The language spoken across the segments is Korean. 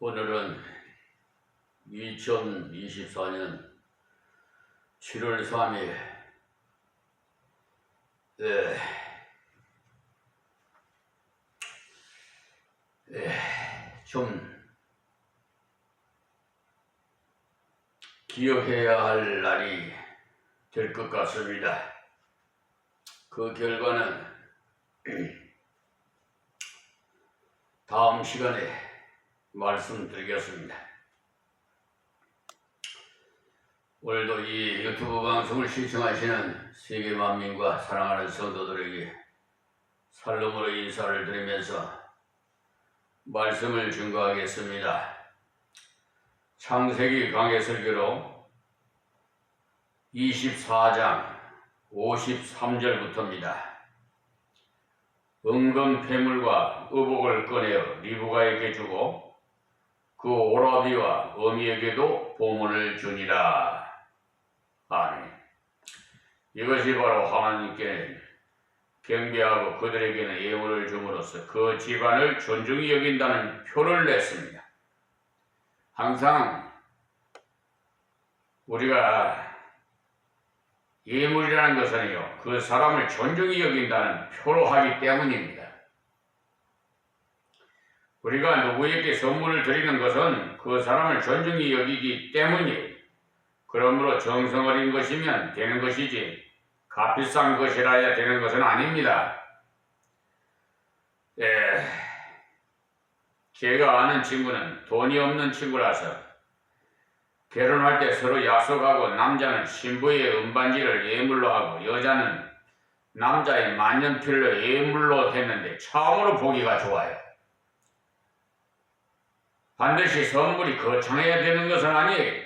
오늘은 2024년 7월 3일 좀 기억해야 할 날이 될 것 같습니다. 그 결과는 다음 시간에 말씀드리겠습니다. 오늘도 이 유튜브 방송을 시청하시는 세계 만민과 사랑하는 성도들에게 살롬으로 인사를 드리면서 말씀을 증거하겠습니다. 창세기 강해 설교로 24장 53절부터입니다. 은금 패물과 의복을 꺼내어 리브가에게 주고 그 오라비와 어미에게도 보물을 주니라. 아멘. 이것이 바로 하나님께 경배하고 그들에게는 예물을 줌으로써 그 집안을 존중히 여긴다는 표를 냈습니다. 항상 우리가 예물이라는 것은요, 그 사람을 존중히 여긴다는 표로 하기 때문입니다. 우리가 누구에게 선물을 드리는 것은 그 사람을 존중히 여기기 때문이에요. 그러므로 정성 어린 것이면 되는 것이지 값비싼 것이라야 되는 것은 아닙니다. 제가 아는 친구는 돈이 없는 친구라서 결혼할 때 서로 약속하고 남자는 신부의 은반지를 예물로 하고 여자는 남자의 만년필로 예물로 했는데 참으로 보기가 좋아요. 반드시 선물이 거창해야 되는 것은 아니에요.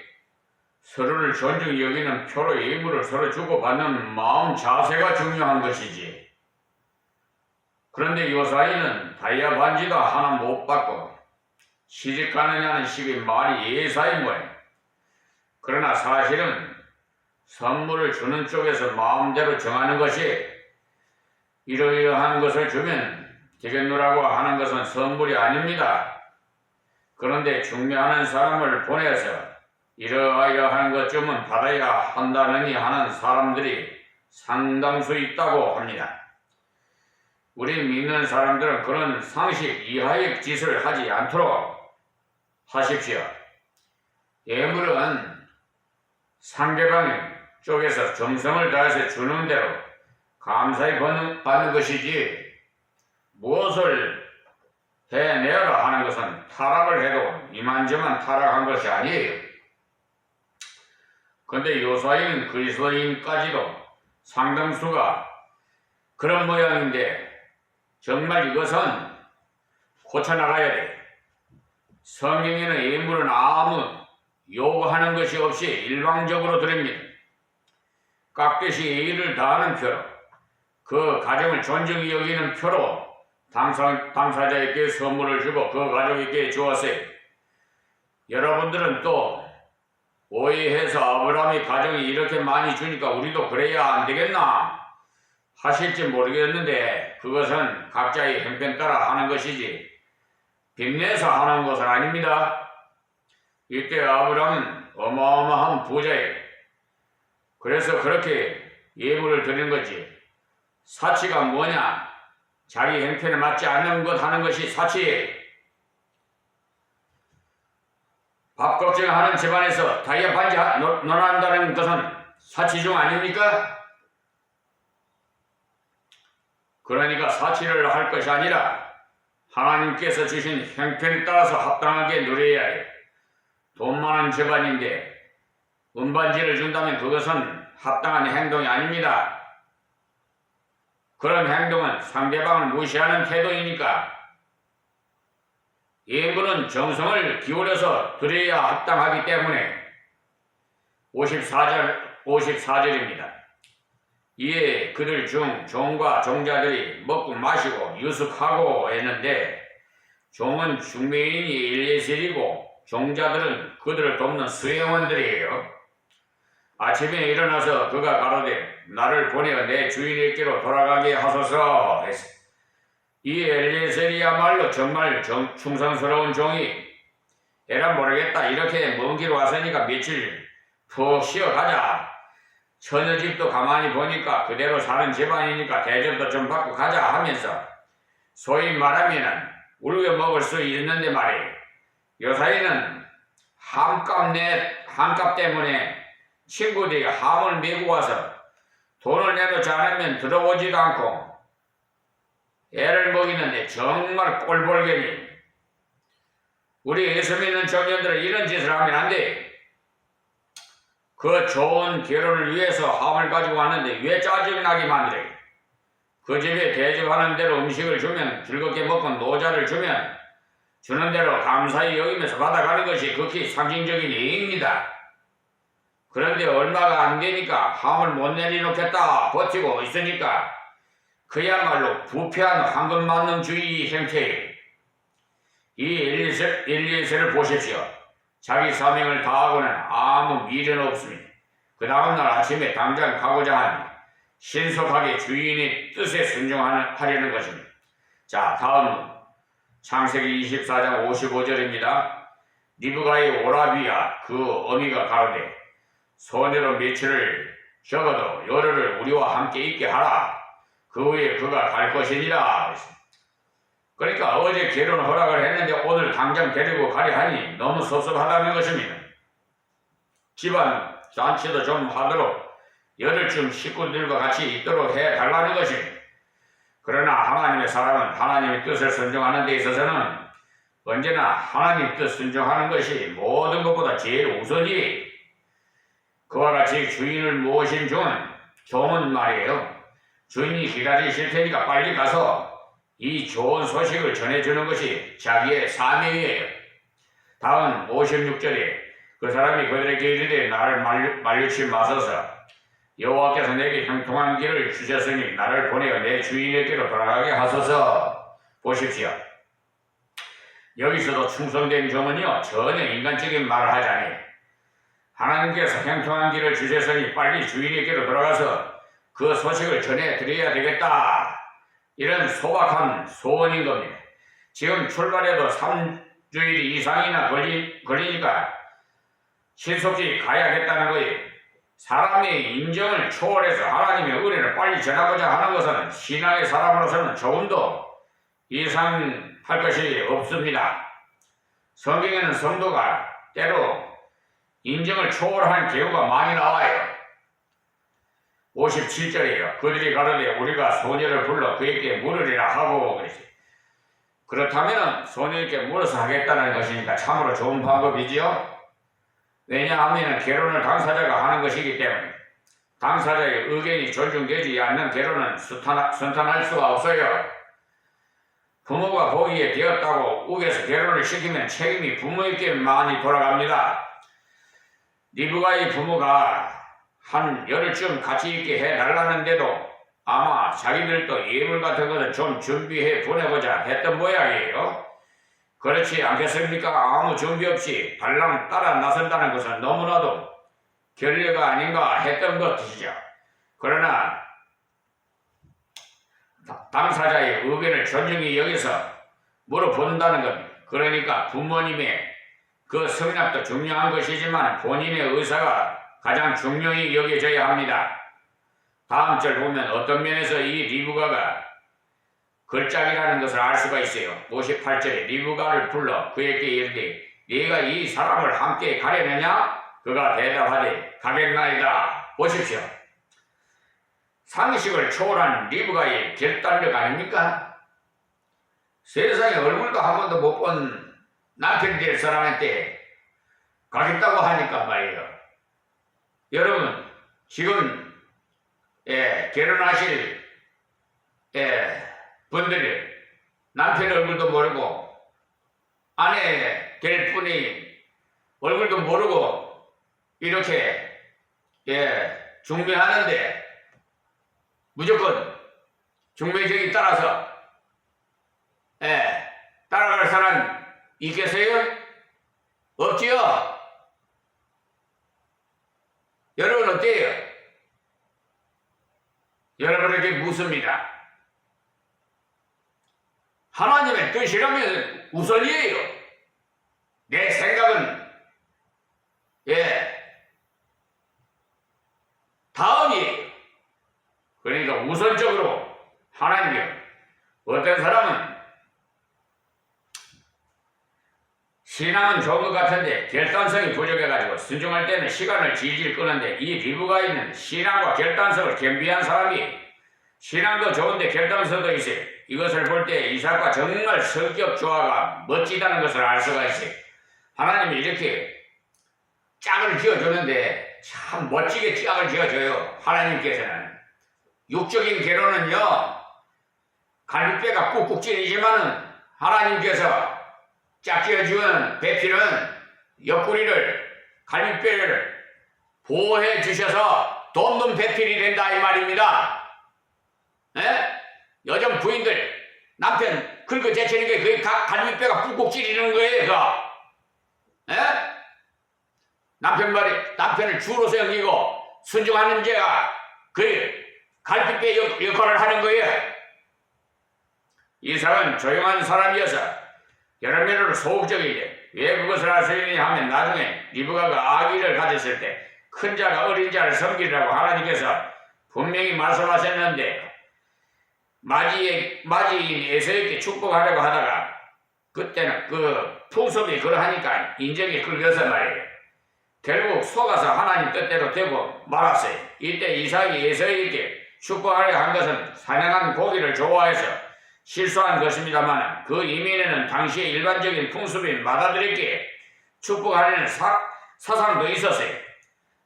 서로를 존중히 여기는 표로 예물을 서로 주고받는 마음 자세가 중요한 것이지. 그런데 요사이는 다이아 반지도 하나 못 받고 시집 가느냐는 식의 말이 예사인 모양. 그러나 사실은 선물을 주는 쪽에서 마음대로 정하는 것이 이러이러한 것을 주면 되겠노라고 하는 것은 선물이 아닙니다. 그런데 중매하는 사람을 보내서 이러이러한 것쯤은 받아야 한다느니 하는 사람들이 상당수 있다고 합니다. 우리 믿는 사람들은 그런 상식 이하의 짓을 하지 않도록 하십시오. 예물은 상대방 쪽에서 정성을 다해서 주는 대로 감사히 받는 것이지 무엇을 해내라 하는 것은 타락을 해도 이만저만 타락한 것이 아니에요. 그런데 요사이는 그리스도인까지도 상당수가 그런 모양인데 정말 이것은 고쳐나가야 돼. 성경에는 예물은 아무 요구하는 것이 없이 일방적으로 드립니다. 깍듯이 예의를 다하는 표로 그 가정을 존중히 여기는 표로 당사자에게 선물을 주고 그 가족에게 주었어요. 여러분들은 또 오해해서 아브라함의 가정이 이렇게 많이 주니까 우리도 그래야 안 되겠나 하실지 모르겠는데 그것은 각자의 형편 따라 하는 것이지 빚내서 하는 것은 아닙니다. 이때 아브라함은 어마어마한 부자예요. 그래서 그렇게 예물을 드리는 거지. 사치가 뭐냐? 자기 형편에 맞지 않는 것 하는 것이 사치예요. 밥 걱정하는 집안에서 다이아 반지 논한다는 것은 사치 중 아닙니까? 그러니까 사치를 할 것이 아니라 하나님께서 주신 형편에 따라서 합당하게 누려야 해요. 돈 많은 집안인데 은반지를 준다면 그것은 합당한 행동이 아닙니다. 그런 행동은 상대방을 무시하는 태도이니까 예물은 정성을 기울여서 드려야 합당하기 때문에 54절입니다. 이에 그들 중 종과 종자들이 먹고 마시고 유숙하고 했는데 종은 중매인이 엘리에셀이고 종자들은 그들을 돕는 수행원들이에요. 아침에 일어나서 그가 가로되 나를 보내어 내 주인에게로 돌아가게 하소서 했어. 이 엘리에셀이야말로 정말 충성스러운 종이 에라 모르겠다. 이렇게 먼 길 왔으니까 며칠 푹 쉬어가자. 처녀 집도 가만히 보니까 그대로 사는 집안이니까 대접도 좀 받고 가자 하면서 소위 말하면은 우리가 먹을 수 있는데 말이에요. 요사이는 함값 때문에 친구들이 함을 메고 와서 돈을 내놓지 않으면 들어오지도 않고 애를 먹이는데 정말 꼴볼견이. 우리 예수 믿는 청년들은 이런 짓을 하면 안 돼. 그 좋은 결혼을 위해서 함을 가지고 왔는데 왜 짜증나게 만들어요? 그 집에 대접하는 대로 음식을 주면 즐겁게 먹고 노자를 주면 주는 대로 감사히 여기면서 받아가는 것이 극히 상징적인 예입니다. 그런데 얼마가 안 되니까 함을 못 내려놓겠다 버티고 있으니까 그야말로 부패한 황금만능주의 형태예요. 이 엘리에셀을 보십시오. 자기 사명을 다하고는 아무 미련 없습니다. 그 다음날 아침에 당장 가고자 하니 신속하게 주인의 뜻에 순종하려는 것입니다. 자, 다음은 창세기 24장 55절입니다. 리브가의 오라비야 그 어미가 가로되 소녀로 며칠을 적어도 열흘을 우리와 함께 있게 하라. 그 후에 그가 갈 것이니라. 그러니까 어제 결혼 허락을 했는데 오늘 당장 데리고 가려 하니 너무 섭섭하다는 것입니다. 집안 잔치도 좀 하도록 열흘쯤 식구들과 같이 있도록 해달라는 것입니다. 그러나 하나님의 사람은 하나님의 뜻을 순종하는 데 있어서는 언제나 하나님 뜻 순종하는 것이 모든 것보다 제일 우선이에요. 그와 같이 주인을 모신 종은 말이에요. 주인이 기다리실 테니까 빨리 가서 이 좋은 소식을 전해주는 것이 자기의 사명이에요. 다음 56절에 그 사람이 그들에게 이르되 나를 말리지 마소서. 여호와께서 내게 형통한 길을 주셨으니 나를 보내어 내 주인에게로 돌아가게 하소서. 보십시오. 여기서도 충성된 종은요 전혀 인간적인 말을 하지 않아요. 하나님께서 형통한 길을 주셨으니 빨리 주인에게로 돌아가서 그 소식을 전해드려야 되겠다. 이런 소박한 소원인 겁니다. 지금 출발해도 3주일 이상이나 걸리니까 신속히 가야겠다는 거예요. 사람의 인정을 초월해서 하나님의 의뢰를 빨리 전하고자 하는 것은 신앙의 사람으로서는 조금도 이상할 것이 없습니다. 성경에는 성도가 때로 인정을 초월한 경우가 많이 나와요. 57절이에요. 그들이 가로되 우리가 소녀를 불러 그에게 물으리라 하고 그랬어요. 그렇다면 소녀에게 물어서 하겠다는 것이니까 참으로 좋은 방법이지요. 왜냐하면 결혼을 당사자가 하는 것이기 때문에 당사자의 의견이 존중되지 않는 결혼은 순탄할 수가 없어요. 부모가 보기에 되었다고 우겨서 결혼을 시키면 책임이 부모에게 많이 돌아갑니다. 리브가의 부모가 한 열흘쯤 같이 있게 해달라는데도 아마 자기들도 예물 같은 것을 좀 준비해 보내고자 했던 모양이에요. 그렇지 않겠습니까? 아무 준비 없이 발랑 따라 나선다는 것은 너무나도 결례가 아닌가 했던 것이죠. 그러나 당사자의 의견을 존중히 여기서 물어본다는 것, 그러니까 부모님의 그 성납도 중요한 것이지만 본인의 의사가 가장 중요히 여겨져야 합니다. 다음 절 보면 어떤 면에서 이 리브가가 걸작이라는 것을 알 수가 있어요. 58절에 리브가를 불러 그에게 이르되 네가 이 사람을 함께 가려느냐? 그가 대답하되 가겠나이다. 보십시오. 상식을 초월한 리브가의 결단력 아닙니까? 세상에 얼굴도 한 번도 못 본 남편이 될 사람한테 가겠다고 하니까 말이에요. 여러분 지금 결혼하실 분들이 남편 얼굴도 모르고 아내 될 분이 얼굴도 모르고 이렇게 중매하는데 무조건 중매적이 따라서 따라갈 사람 있겠어요? 없지요? 여러분 어때요? 여러분에게 묻습니다. 하나님의 뜻이라면 우선이에요. 내 생각은 다음이에요. 그러니까 우선적으로 하나님께 어떤 사람은 신앙은 좋은 것 같은데 결단성이 부족해가지고 순종할 때는 시간을 질질 끄는데 이 리브가이는 신앙과 결단성을 겸비한 사람이 신앙도 좋은데 결단성도 있어요. 이것을 볼 때 이삭과 정말 성격 조화가 멋지다는 것을 알 수가 있어요. 하나님이 이렇게 짝을 지어주는데 참 멋지게 짝을 지어줘요. 하나님께서는. 육적인 결혼은요 갈비뼈가 꾹꾹 찔리지만은 하나님께서 짝지어주는 배필은 옆구리를 갈비뼈를 보호해 주셔서 돕는 배필이 된다 이 말입니다. 요즘 부인들 남편 긁어 제치는 게 그게 갈비뼈가 꾹꾹 찔리는 거예요. 남편을 주로서 여기고 순종하는 자가 그 갈비뼈 역할을 하는 거예요. 이삭은 조용한 사람이어서 여러 면으로 소극적이지. 왜 그것을 할 수 있느냐 하면 나중에 리브가가 아기를 가졌을 때 큰 자가 어린 자를 섬기라고 하나님께서 분명히 말씀하셨는데 맞이인 에서에게 축복하려고 하다가 그때는 그 풍습이 그러하니까 인정이 끌려서 말이에요. 결국 속아서 하나님 뜻대로 되고 말았어요. 이때 이삭이 에서에게 축복하려 한 것은 사냥한 고기를 좋아해서 실수한 것입니다만 그 이면에는 당시의 일반적인 풍습인 맏아들에게 축복하려는 사상도 있었어요.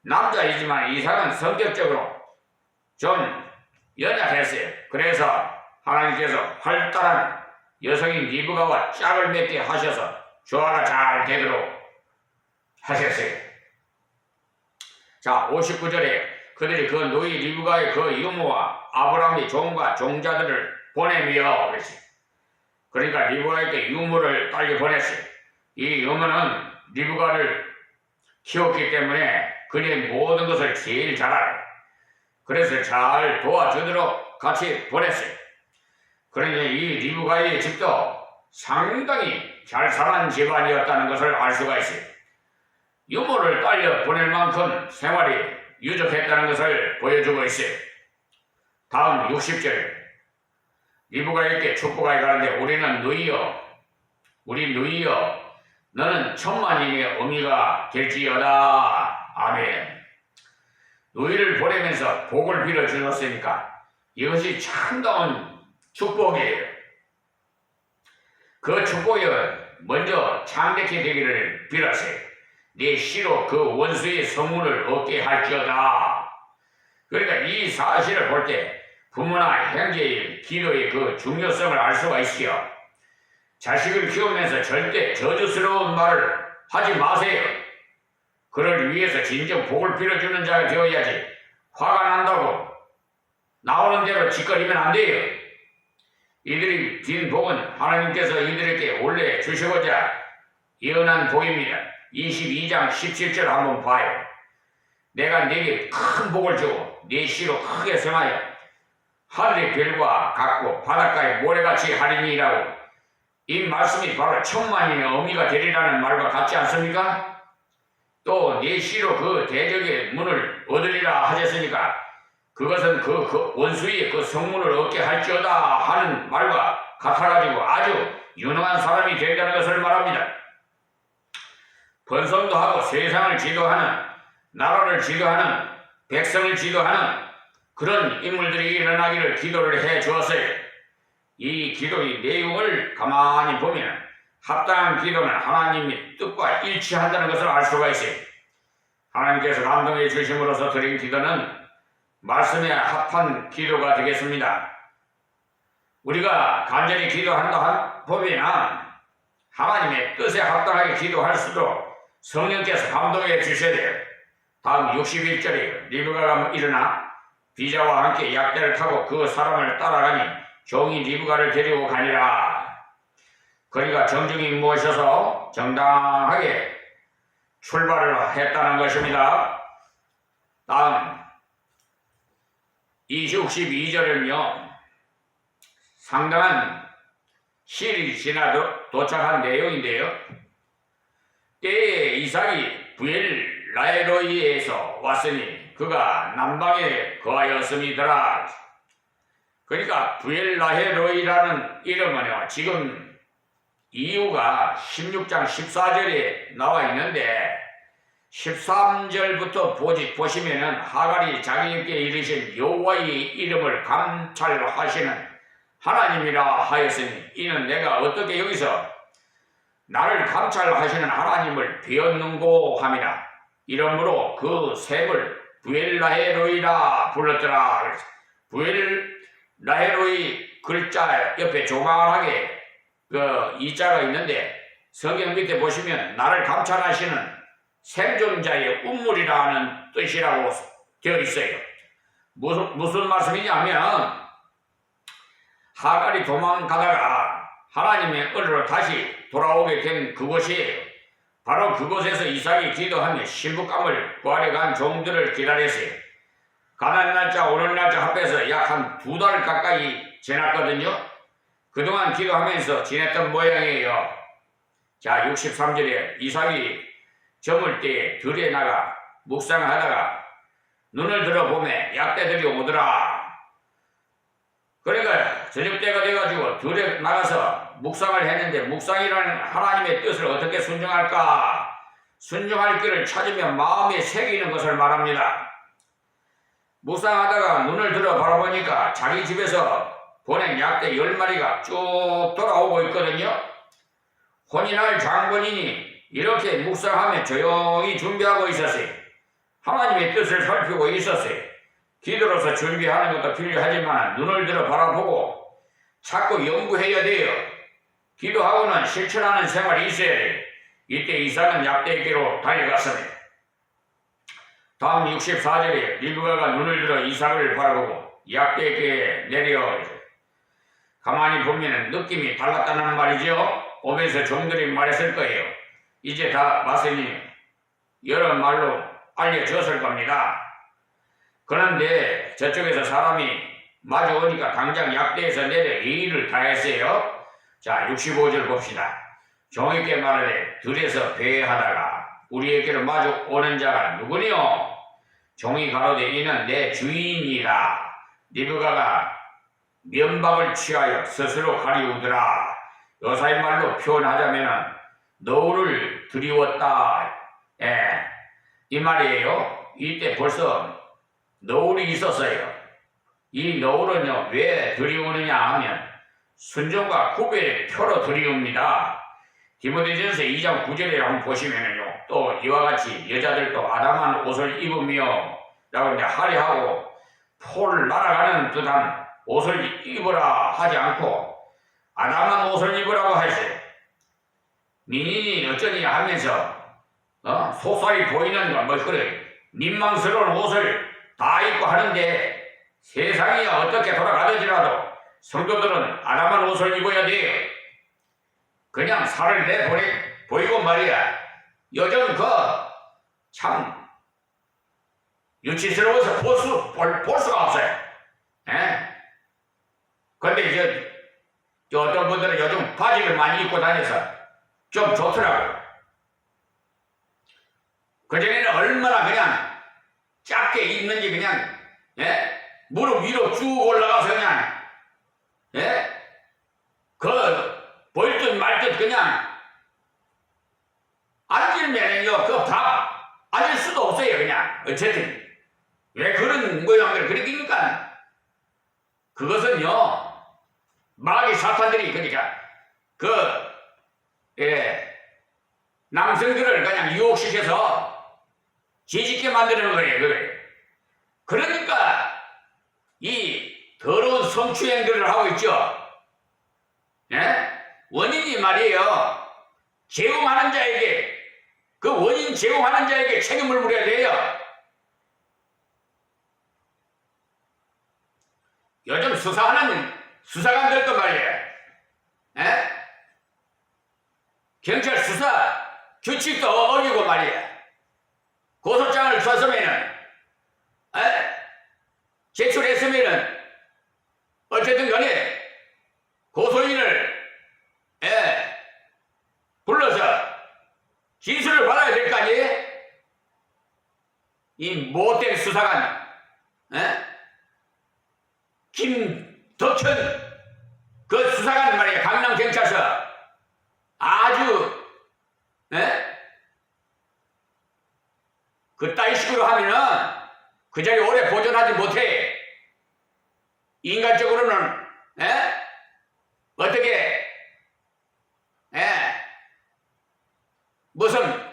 남자이지만 이삭은 성격적으로 좀 연약했어요. 그래서 하나님께서 활달한 여성인 리브가와 짝을 맺게 하셔서 조화가 잘 되도록 하셨어요. 자, 59절에 그들이 그 노이 리브가의 그 유모와 아브라함의 종과 종자들을 보내며 그랬어요. 그러니까 리브가에게 유모를 딸려 보냈어요. 이 유모는 리브가를 키웠기 때문에 그의 모든 것을 제일 잘 알아요. 그래서 잘 도와주도록 같이 보냈어요. 그런데 이 리브가의 집도 상당히 잘 사는 집안이었다는 것을 알 수가 있어요. 유모를 딸려 보낼 만큼 생활이 유족했다는 것을 보여주고 있어요. 다음 60절 리브가에게 축복하여 가는데 우리 누이여 너는 천만인의 어미가 될지어다. 아멘. 누이를 보내면서 복을 빌어 주셨으니까 이것이 참다운 축복이에요. 그 축복이 먼저 창대케 되기를 빌었어요. 내 씨로 그 원수의 성문을 얻게 할지어다. 그러니까 이 사실을 볼 때 부모나 형제의 기도의 그 중요성을 알 수가 있어요. 자식을 키우면서 절대 저주스러운 말을 하지 마세요. 그를 위해서 진정 복을 빌어주는 자가 되어야지. 화가 난다고 나오는 대로 짓거리면 안 돼요. 이들이 빈 복은 하나님께서 이들에게 원래 주시고자 예언한 복입니다. 22장 17절 한번 봐요. 내가 네게 큰 복을 주고 네 씨로 크게 성하여 하늘의 별과 같고 바닷가의 모래같이 하리니라고. 이 말씀이 바로 천만인의 어미가 되리라는 말과 같지 않습니까? 또 네 씨로 그 대적의 문을 얻으리라 하셨으니까 그것은 그 원수의 그 성문을 얻게 할지어다 하는 말과 같아가지고 아주 유능한 사람이 된다는 것을 말합니다. 번성도 하고 세상을 지도하는, 나라를 지도하는, 백성을 지도하는 그런 인물들이 일어나기를 기도를 해 주었어요. 이 기도의 내용을 가만히 보면 합당한 기도는 하나님의 뜻과 일치한다는 것을 알 수가 있어요. 하나님께서 감동해 주심으로써 드린 기도는 말씀에 합한 기도가 되겠습니다. 우리가 간절히 기도한다 보면 하나님의 뜻에 합당하게 기도할 수도 성령께서 감동해 주셔야 돼요. 다음 61절에 리브가가 일어나 비자와 함께 약대를 타고 그 사람을 따라가니 종이 리브가를 데리고 가니라. 그러니까 정중히 모셔서 정당하게 출발을 했다는 것입니다. 다음 62절은요 상당한 시일이 지나 도착한 내용인데요. 때에 이삭이 부엘라헤로이에서 왔으니 그가 남방에 거하였음이더라. 그러니까 부엘라헤로이라는 이름은요, 지금 이유가 16장 14절에 나와 있는데 13절부터 보시면은 하갈이 자기에게 이르신 여호와의 이름을 감찰하시는 하나님이라 하였으니 이는 내가 어떻게 여기서 나를 감찰하시는 하나님을 배웠는고 함이라. 이러므로 그 셈을 부엘라헤로이라 불렀더라. 부엘라헤로이 글자 옆에 조만하게 그 이자가 있는데 성경 밑에 보시면 나를 감찰하시는 생존자의 운물이라는 뜻이라고 되어 있어요. 무슨 말씀이냐면 하갈이 도망가다가 하나님의 은혜로 다시 돌아오게 된 그곳이에요. 바로 그곳에서 이삭이 기도하며 신부감을 구하러 간 종들을 기다렸어요. 가는 날짜 오는 날짜 합해서 약 한 2달 가까이 지났거든요. 그동안 기도하면서 지냈던 모양이에요. 자, 63절에 이삭이 저물 때에 들에 나가 묵상하다가 눈을 들어보매 약대들이 오더라. 그러니까 저녁 때가 돼가지고 들에 나가서 묵상을 했는데 묵상이라는 하나님의 뜻을 어떻게 순종할까? 순종할 길을 찾으면 마음에 새기는 것을 말합니다. 묵상하다가 눈을 들어 바라보니까 자기 집에서 보낸 약대 10마리가 쭉 돌아오고 있거든요. 혼인할 장본인이 이렇게 묵상하며 조용히 준비하고 있었어요. 하나님의 뜻을 살피고 있었어요. 기도로서 준비하는 것도 필요하지만 눈을 들어 바라보고 자꾸 연구해야 돼요. 기도하고는 실천하는 생활이 있어야 돼요. 이때 이삭은 약대에게로 달려갔습니다. 다음 64절에 리브가가 눈을 들어 이삭을 바라보고 약대에게 내려 가만히 보면 느낌이 달랐다는 말이죠. 오면서 종들이 말했을 거예요. 이제 다 말씀이 여러 말로 알려졌을 겁니다. 그런데 저쪽에서 사람이 마주오니까 당장 약대에서 내려 예의를 다했어요. 자, 65절 봅시다. 종에게 말하되 들에서 배회하다가 우리에게로 마주오는 자가 누구니요? 종이 가로되 이는 내 주인이라. 리브가가 면박을 취하여 스스로 가리우더라. 요사이 말로 표현하자면 노을을 드리웠다. 이 말이에요. 이때 벌써 노을이 있었어요. 이 노을은요, 왜 드리우느냐 하면 순종과 구별의 표로 드리웁니다. 디모데전서 2장 9절에 한번 보시면요, 또 이와 같이 여자들도 아담한 옷을 입으며 라고 이제 화려하고 폴 날아가는 듯한 옷을 입으라 하지 않고 아담한 옷을 입으라고 하셨어요. 민인이 어쩌니 하면서 소살이 보이는 거 뭐 그래 민망스러운 옷을 다 입고 하는데 세상이 어떻게 돌아가든지라도 성도들은 아담한 옷을 입어야 돼요. 그냥 살을 보이고 말이야. 요즘 참 유치스러워서 볼 수가 없어요. 근데 어떤 분들은 요즘 바지를 많이 입고 다녀서 좀 좋더라고요. 그전에는 얼마나 그냥 작게 입는지 그냥 무릎 위로 쭉 올라가서 그냥 보일 듯 말 듯 그냥 앉으면요 앉을 수도 없어요. 그냥 어쨌든 왜 그런 모양을 그렇게 입니까? 그것은요 마귀 사탄들이 그러니까 남성들을 그냥 유혹시켜서 지짓게 만드는 거예요. 그러니까 이 더러운 성추행들을 하고 있죠. 원인이 말이에요. 제공하는 자에게 그 원인 제공하는 자에게 책임을 물어야 돼요. 요즘 수사하는 수사관들도 말이에요. 경찰 수사 규칙도 어기고 말이에요. 고소장을 썼으면은 제출했으면은 어쨌든 간에 고소인을 불러서 진술을 이 못된 수사관, 에? 김덕현 그 수사관 말이야. 강남경찰서 아주 그따위 식으로 하면은 그 자리 오래 보존하지 못해. 인간적으로는 어떻게 무슨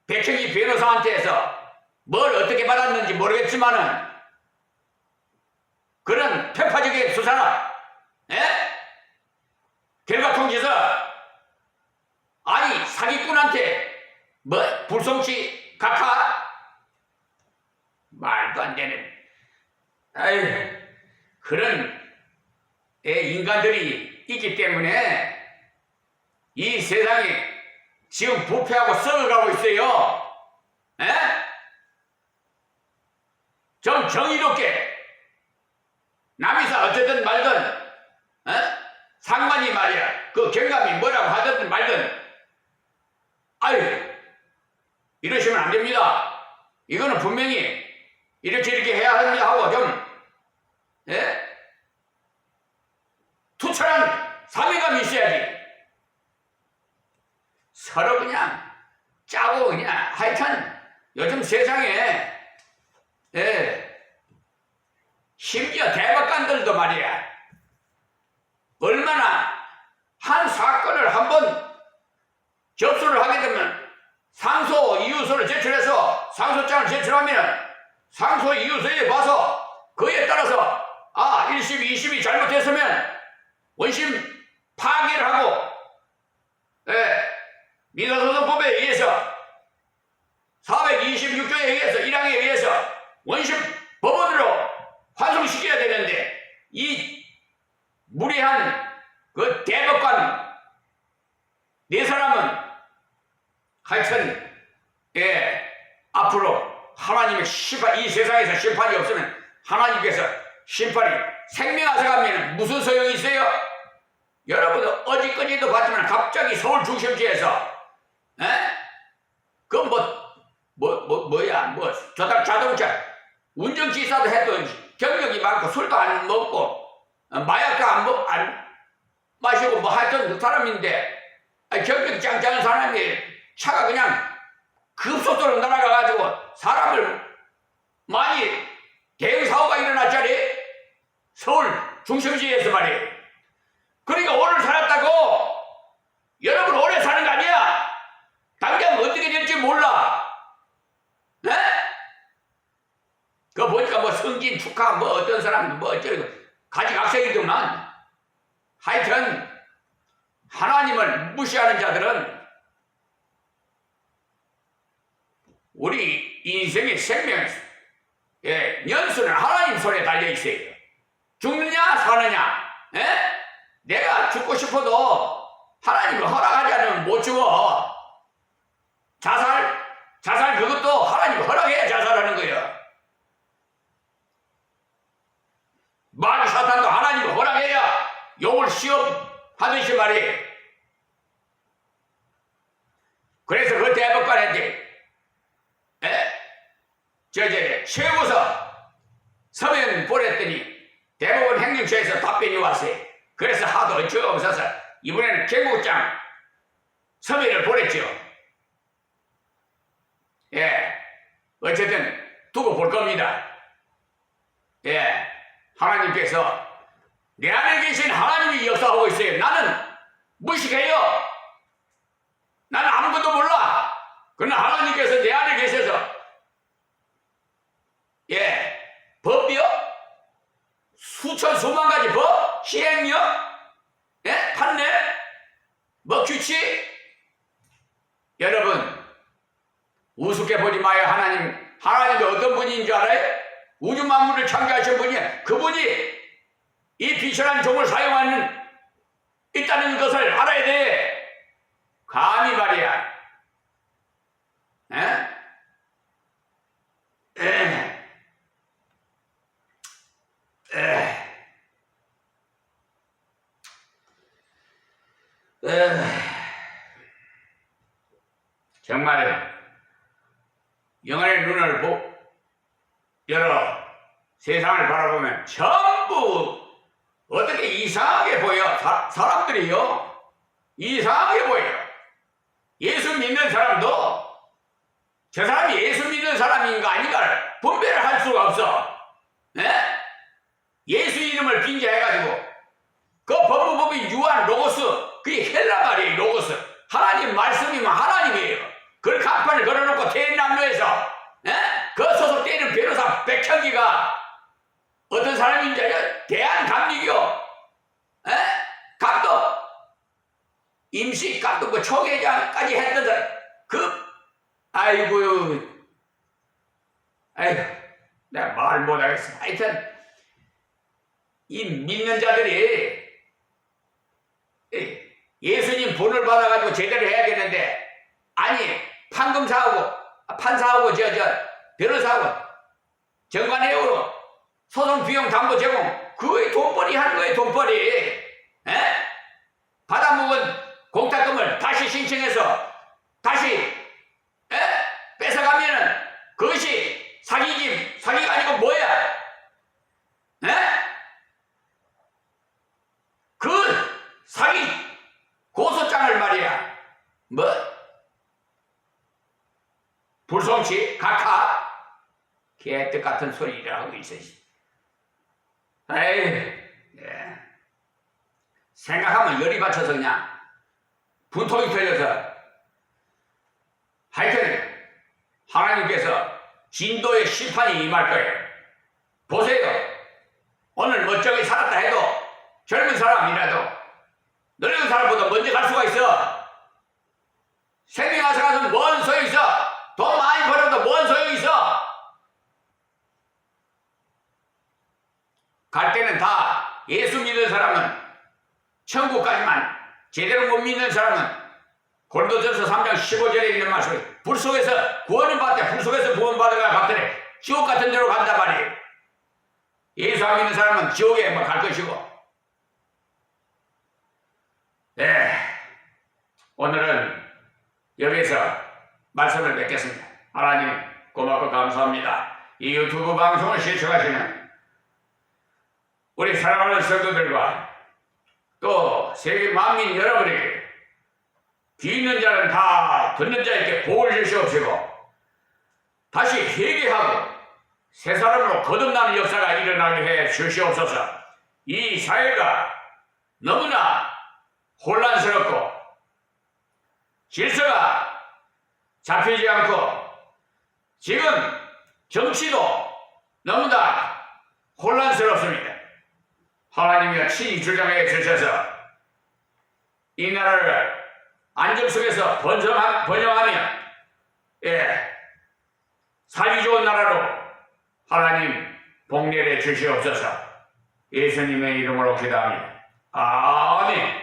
백형이 변호사한테서 뭘 어떻게 받았는지 모르겠지만은 그런 편파적인 수사나 결과통지서 아니 사기꾼한테 뭐 불송치 각하 말도 안 되는 아유 그런 인간들이 있기 때문에 이 세상이 지금 부패하고 썩어가고 있어요. 좀 정의롭게 남이사 어쨌든 말든 상관이 말이야 그 경감이 뭐라고 하든 말든 아유 이러시면 안 됩니다. 이거는 분명히 이렇게 해야 합니다 하고 좀 투철한 사명감이 있어야지. 서로 그냥 짜고 그냥 하여튼 요즘 세상에 심지어 대법관들도 말이야 얼마나 한 사건을 한번 접수를 하게 되면 상소 이유서를 제출해서 상소장을 제출하면 상소 이유서에 봐서 그에 따라서 1심, 2심이 잘못했으면 원심 파기를 하고 민사소송법에 의해서 426조에 의해서 1항에 의해서 원심 법원으로 환송시켜야 되는데 이 무리한 그 대법관 네 사람은 하여튼 앞으로 하나님의 심판 이 세상에서 심판이 없으면 하나님께서 심판이 생명하셔가면 무슨 소용이 있어요? 여러분 어디까지도 봤지만 갑자기 서울 중심지에서 그 자동차 운전기사도 해도 경력이 많고 술도 안 먹고 마약도 안 마시고 뭐 하여튼 그 사람인데 경력이 짱짱한 사람이 차가 그냥 급속도로 날아가가지고 사람을 많이 대형 사고가 일어났잖아요. 서울 중심지에서 말이에요. 그러니까 오늘 살았다고 여러분 오래 사는 거 아니야. 당장 어떻게 될지 몰라. 그거 보니까 뭐 승진 축하 뭐 어떤 사람 뭐 어쩌고 가지각색이더만. 하여튼 하나님을 무시하는 자들은 우리 인생의 생명 연수는 하나님 손에 달려있어요. 죽느냐 사느냐 내가 죽고 싶어도 하나님을 허락하지 않으면 못 죽어. 자살 그것도 하나님 허락해야 자살하는 거예요. 마귀 사탄도 하나님을 허락해야 욕을 시험하듯이 말이에요. 그래서 그 대법관한테 최고서 서면 보냈더니 대법원 행정처에서 답변이 왔어요. 그래서 하도 어처가 없어서 이번에는 경고장 서면을 보냈죠. 어쨌든 두고 볼 겁니다. 하나님께서 내 안에 계신 하나님이 역사하고 있어요. 나는 무식해요. 나는 아무것도 몰라. 그러나 하나님께서 내 안에 계셔서 법이요? 수천 수만 가지 법? 시행령? 판례? 뭐 규칙? 여러분 우습게 보지 마요. 하나님이 어떤 분인 줄 알아요? 우주 만물을 창조하신 분이 그분이 이 비천한 종을 사용하는 있다는 것을 알아야 돼. 감히 말이야. 정말 영혼의 눈을 여러 세상을 바라보면 전부 어떻게 이상하게 보여. 사람들이요. 이상하게 보여요. 예수 믿는 사람도 저 사람이 예수 믿는 사람인가 아닌가를 분별을 할 수가 없어. 예수 이름을 빙자해가지고 그 법무법인 유한 로고스, 그게 헬라 말이에요. 로고스. 하나님 말씀이면 하나님이에요. 그걸 간판을 걸어놓고 대남로에서 그 소속되는 변호사 백천기가 어떤 사람인지 알아요? 대한감리교 감독, 임시감독, 초계장까지 했던 사람. 아이고, 내가 말 못하겠어. 하여튼 이 믿는 자들이 예수님 본을 받아가지고 제대로 해야겠는데, 아니 판검사하고 판사하고 변호사하고 정관회의로 소송 비용 담보 제공, 그거에 돈벌이 하는 거예요. 돈벌이. 받아먹은 공탁금을 다시 신청해서 다시 뺏어가면은 그것이 사기가 아니고 뭐야? 그 사기 고소장을 말이야. 뭐? 불송치, 각하, 개떡 같은 소리를 하고 있어. 생각하면 열이 받쳐서 그냥 분통이 터져서. 하여튼 하나님께서 진도의 심판이 임할 거예요. 보세요. 오늘 멀쩡히 살았다 해도 젊은 사람이라도 늙은 사람보다 먼저 갈 수가 있어. 생명하서 가서 뭔 소용이 있어? 돈 많이 벌어도 뭔 소용이 있어? 갈 때는 다 예수 믿는 사람은 천국까지만, 제대로 못 믿는 사람은 고린도전서 3장 15절에 있는 말씀이 불 속에서 구원은 받되 불 속에서 구원받아가 같으래 지옥 같은 데로 간단 말이에요. 예수 안 믿는 사람은 지옥에 갈 것이고. 오늘은 여기서 말씀을 맺겠습니다. 하나님 고맙고 감사합니다. 이 유튜브 방송을 시청하시는 우리 사랑하는 성도들과 또 세계 만민 여러분에게 귀 있는 자는 다 듣는 자에게 복을 주시옵시고 다시 회개하고 새 사람으로 거듭나는 역사가 일어나게 해 주시옵소서. 이 사회가 너무나 혼란스럽고 질서가 잡히지 않고 지금 정치도 너무나 혼란스럽습니다. 하나님이 친히 주장해 주셔서 이 나라를 안정 속에서 번영하며 살기 좋은 나라로 하나님 복내려 주시옵소서. 예수님의 이름으로 기도합니다. 아멘.